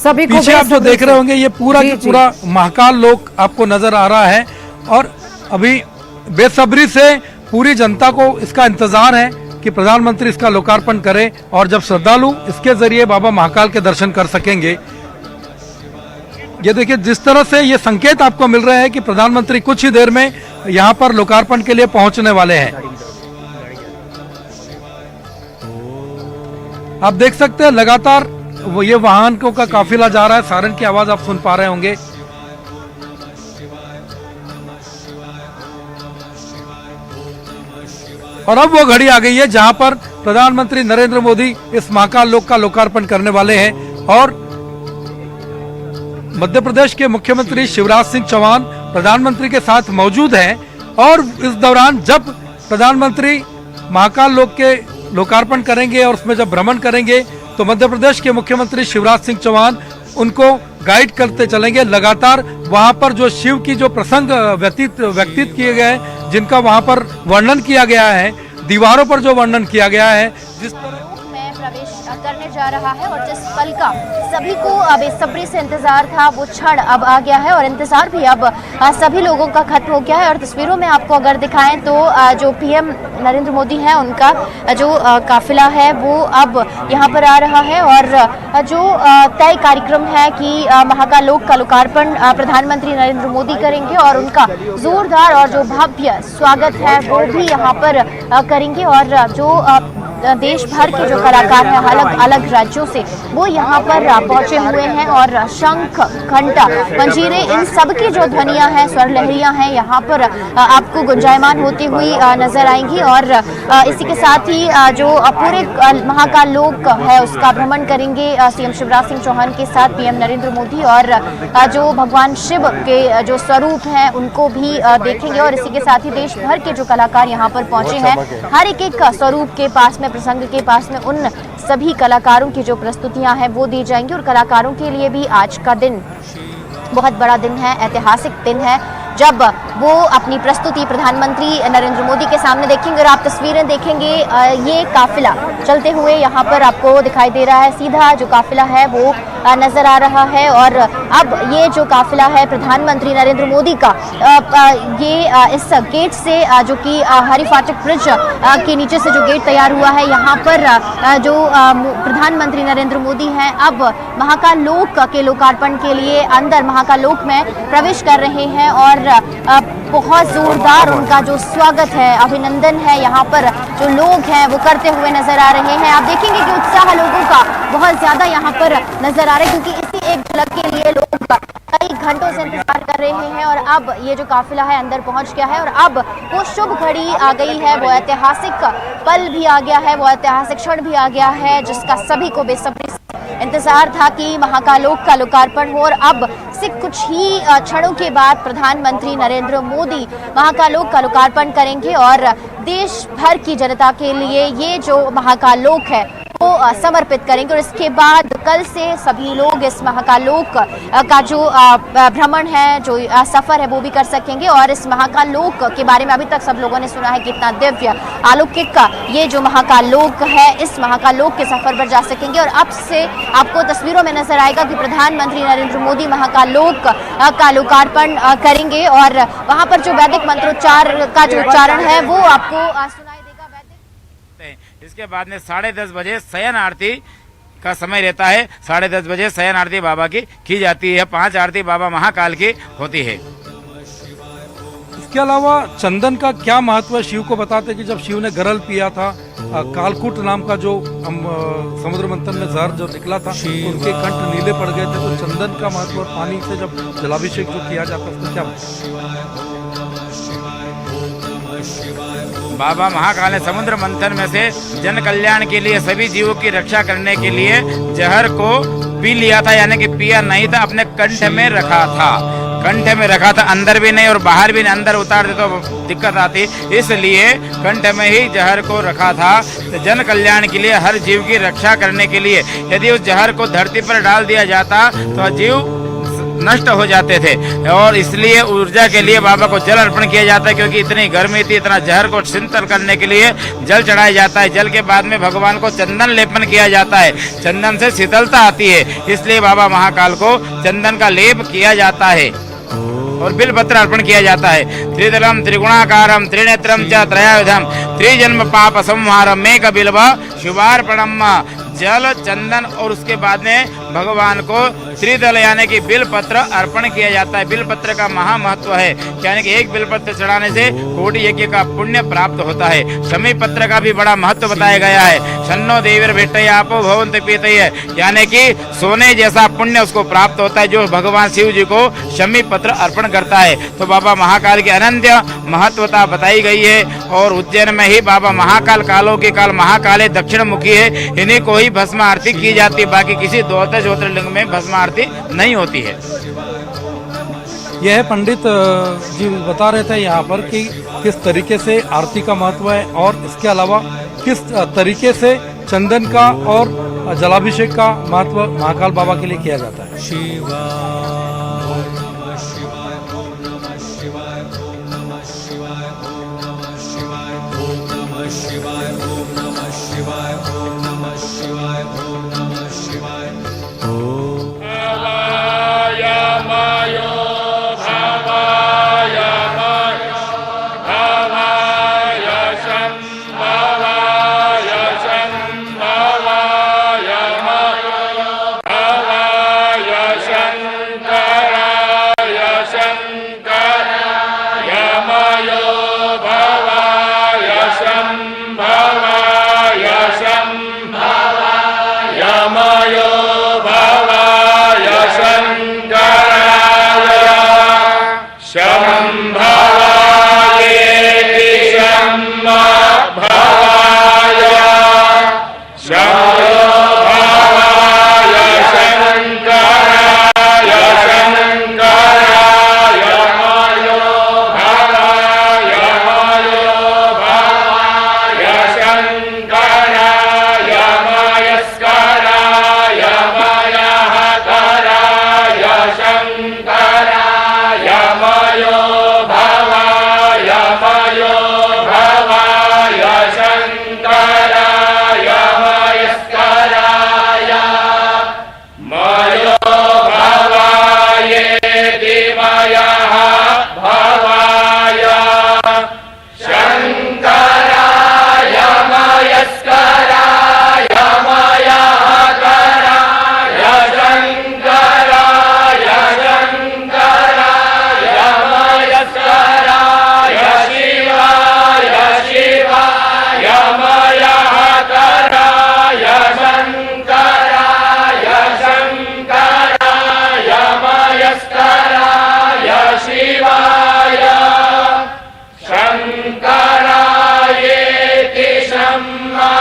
सभी को पीछे आप जो देख रहे होंगे ये पूरा की पूरा महाकाल लोक आपको नजर आ रहा है और अभी बेसब्री से पूरी जनता को इसका इंतजार है कि प्रधानमंत्री इसका लोकार्पण करें और जब श्रद्धालु इसके जरिए बाबा महाकाल के दर्शन कर सकेंगे। ये देखिए जिस तरह से ये संकेत आपको मिल रहे हैं कि प्रधानमंत्री कुछ ही देर में यहाँ पर लोकार्पण के लिए पहुंचने वाले हैं। आप देख सकते हैं लगातार ये वाहनों का काफिला जा रहा है, सायरन की आवाज आप सुन पा रहे होंगे। और अब वो घड़ी आ गई है जहां पर प्रधानमंत्री नरेंद्र मोदी इस महाकाल लोक का लोकार्पण करने वाले हैं और मध्य प्रदेश के मुख्यमंत्री शिवराज सिंह चौहान प्रधानमंत्री के साथ मौजूद हैं और इस दौरान जब प्रधानमंत्री महाकाल लोक के लोकार्पण करेंगे और उसमें जब भ्रमण करेंगे तो मध्य प्रदेश के मुख्यमंत्री शिवराज सिंह चौहान उनको गाइड करते चलेंगे। लगातार वहां पर जो शिव की जो प्रसंग व्यतीत किए गए हैं, जिनका वहां पर वर्णन किया गया है, दीवारों पर जो वर्णन किया गया है, जिस तरह में प्रवेश करने जा रहा है और जिस पल का सभी को बेसब्री से इंतजार था वो क्षण अब आ गया है और इंतजार भी अब सभी लोगों का खत्म हो गया है। और तस्वीरों में आपको अगर दिखाएं तो जो पीएम नरेंद्र मोदी हैं उनका जो काफिला है वो अब यहाँ पर आ रहा है और जो तय कार्यक्रम है कि महाकाल लोक का लोकार्पण प्रधानमंत्री नरेंद्र मोदी करेंगे और उनका जोरदार और जो भव्य स्वागत है वो भी यहाँ पर करेंगे और जो देश भर के जो कलाकार हैं अलग अलग राज्यों से वो यहाँ पर पहुंचे हुए हैं और शंख घंटा मंजीरे इन सब की जो ध्वनियां हैं, स्वर लहरियां हैं, यहाँ पर आपको गुंजायमान होती हुई नजर आएंगी। और इसी के साथ ही जो पूरे महाकाल लोक है उसका भ्रमण करेंगे सीएम शिवराज सिंह चौहान के साथ पीएम नरेंद्र मोदी और जो भगवान शिव के जो स्वरूप हैं उनको भी देखेंगे। और इसी के साथ ही देश भर के जो कलाकार यहाँ पर पहुंचे हैं हर एक स्वरूप के पास में, प्रसंग के पास में उन सभी कलाकारों की जो प्रस्तुतियां हैं वो दी जाएंगी। और कलाकारों के लिए भी आज का दिन बहुत बड़ा दिन है, ऐतिहासिक दिन है जब वो अपनी प्रस्तुति प्रधानमंत्री नरेंद्र मोदी के सामने देखेंगे। और आप तस्वीरें देखेंगे ये काफिला चलते हुए यहाँ पर आपको दिखाई दे रहा है, सीधा जो काफिला है वो नजर आ रहा है। और अब ये जो काफिला है प्रधानमंत्री नरेंद्र मोदी का ये इस गेट से जो कि हरी फाटक ब्रिज के नीचे से जो गेट तैयार हुआ है यहाँ पर जो प्रधानमंत्री नरेंद्र मोदी हैं अब महाकाल लोक के लोकार्पण के लिए अंदर महाकाल लोक में प्रवेश कर रहे हैं और बहुत जोरदार उनका जो स्वागत है, अभिनंदन है यहाँ पर जो लोग हैं वो करते हुए नजर आ रहे हैं। आप देखेंगे कि उत्साह लोगों का बहुत ज्यादा यहाँ पर नजर आ रहा है क्योंकि इसी एक झलक के लिए लोग कई घंटों से इंतजार कर रहे हैं। और अब ये जो काफिला है अंदर पहुंच गया है और अब वो शुभ घड़ी आ गई है, वो ऐतिहासिक पल भी आ गया है, वो ऐतिहासिक क्षण भी आ गया है जिसका सभी को बेसब्री से इंतजार था कि महाकाल लोक का लोकार्पण हो। और अब से कुछ ही क्षणों के बाद प्रधानमंत्री नरेंद्र मोदी महाकाल लोक का लोकार्पण करेंगे और देश भर की जनता के लिए ये जो महाकाल लोक है वो समर्पित करेंगे। और इसके बाद कल से सभी लोग इस महाकाल लोक का जो भ्रमण है, जो सफर है वो भी कर सकेंगे। और इस महाकाल लोक के बारे में अभी तक सब लोगों ने सुना है कितना दिव्य अलौकिक का ये जो महाकाल लोक है, इस महाकाल लोक के सफर पर जा सकेंगे। और अब से आपको तस्वीरों में नजर आएगा कि प्रधानमंत्री नरेंद्र मोदी महाकाल लोक का लोकार्पण करेंगे और वहां पर जो वैदिक मंत्रोच्चार का जो उच्चारण है वो आपको सुनाई देगा। इसके बाद में 10:30 बजे शयन आरती का समय रहता है। 10:30 बजे शयन आरती बाबा की जाती है। 5 आरती बाबा महाकाल की होती है। इसके अलावा चंदन का क्या महत्व है शिव को बताते हैं कि जब शिव ने गरल पिया था, कालकूट नाम का जो समुद्र मंथन में जहर जो निकला था उनके कंठ नीले पड़ गए थे, तो चंदन का महत्व और पानी से जब जलाभिषेक जो किया जाता है उसका क्या बाबा महाकाल ने समुद्र मंथन में से जन कल्याण के लिए सभी जीवों की रक्षा करने के लिए जहर को पी लिया था, यानी कि पिया नहीं था, अपने कंठ में रखा था। कंठ में रखा था, अंदर भी नहीं और बाहर भी नहीं। अंदर उतार दे तो दिक्कत आती, इसलिए कंठ में ही जहर को रखा था। तो जन कल्याण के लिए, हर जीव की रक्षा करने के लिए यदि उस जहर को धरती पर डाल दिया जाता तो जीव नष्ट हो जाते थे। और इसलिए ऊर्जा के लिए बाबा को जल अर्पण किया जाता है, क्योंकि इतनी गर्मी थी, इतना जहर को शीतल करने के लिए जल चढ़ाया जाता है। जल के बाद में भगवान को चंदन लेपन किया जाता है, चंदन से शीतलता आती है, इसलिए बाबा महाकाल को चंदन का लेप किया जाता है और बिलपत्र अर्पण किया जाता है। त्रिदलम त्रिगुणाकारम त्रिनेत्रम च त्रयायुधम त्रिजन्म पाप संहारम मेक बिल्व शुभार्पणम। जल चंदन और उसके बाद में भगवान को त्रिदल यानी कि बिलपत्र अर्पण किया जाता है। बिलपत्र का महा महत्व है, यानी कि एक बिलपत्र चढ़ाने से कोटि यज्ञ का पुण्य प्राप्त होता है। शमी पत्र का भी बड़ा महत्व बताया गया है। शन्नो देवीर भेटय आपो भवन्ति पीतय, यानी कि सोने जैसा पुण्य उसको प्राप्त होता है जो भगवान शिव जी को शमी पत्र अर्पण करता है। तो बाबा महाकाल की अनंत महत्वता बताई गई है। और उज्जैन में ही बाबा महाकाल कालों के काल महाकाले दक्षिण मुखी है, इन्हीं को ही भस्म आरती की जाती है, बाकी किसी द्वादश ज्योतिर्लिंग में भस्म आरती नहीं होती है। यह पंडित जी बता रहे थे यहाँ पर कि किस तरीके से आरती का महत्व है और इसके अलावा किस तरीके से चंदन का और जलाभिषेक का महत्व महाकाल बाबा के लिए किया जाता है। शंकरायेति शम्मा